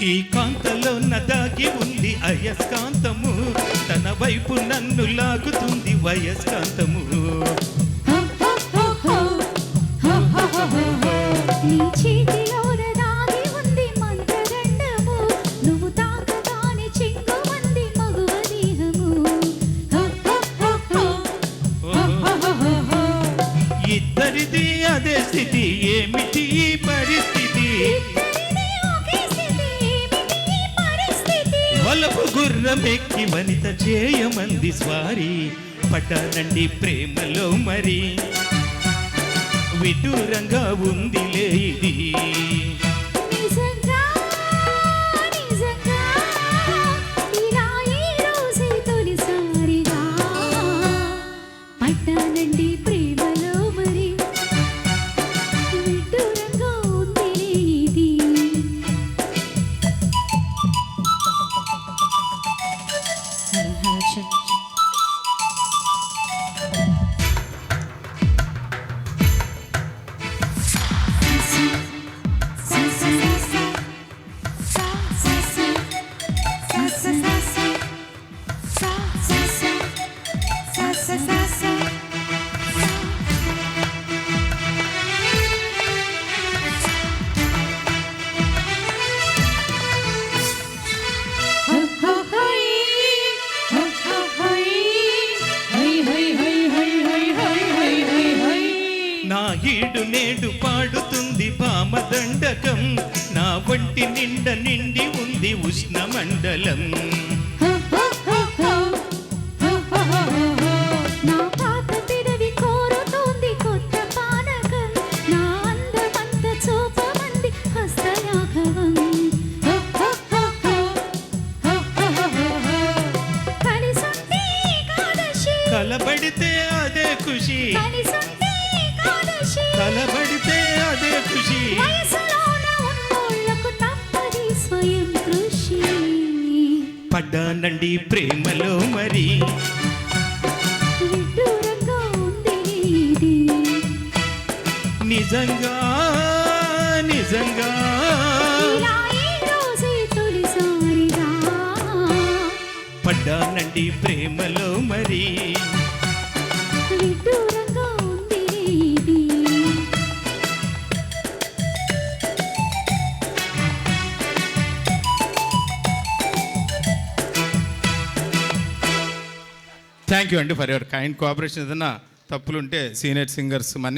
ఈ కాంతలో నదాగి ఉంది అయస్కాంతము, తన వైపు నన్ను లాగుతుంది వయస్కాంతము. నీ చేతిలో దాగి ఉంది మంత్రదండము, నువ్వు తాకగానే చింగుమంది మగువ దేహము. ఇద్దరిది అదే స్థితి, ఏమిటి ఈ పరిస్థితి? వలపు గుర్రమెక్కి వనిత చేయమంది స్వారీ, పడ్డానండి ప్రేమలో మరి, విదూరంగా ఉందిలే ఇది. నిజంగా నిజంగా ఇలా ఈ రోజే తొలిసారిగా పడ్డానండి ప్రేమలో మరి, విడ్డూరంగా ఉంది ఇది. నా ఈడు నేడు పాడుతుంది భామదండకం, నా వంటి నిండి ఉంది ఉష్ణమండలం. నా పాత పిడవి కోరుతోంది కొత్త పానకం, నా అందమంత చూపమంది హస్తరాఘవం. కలిసుంటే ఏకాదశి, కలబడితే అదే ఖుషి, కలిసుంటే ఏకాదశి, కలబడితే అదే ఖుషి. వయసులోన ఉన్నోళ్ళకు తప్పది స్వయం కృషి. పడ్డానండి ప్రేమలో మరి, విడ్డూరంగా ఉంది ఇది. నిజంగా నిజంగా ఇలా ఈ రోజే తొలిసారిగా పడ్డానండి ప్రేమలో మరి. విడ్డూరంగా ఉంది ఇది. థ్యాంక్ యూ అండి ఫర్ యువర్ కైండ్ కోఆపరేషన్. ఏదైనా తప్పులుంటే సీనియర్ సింగర్స్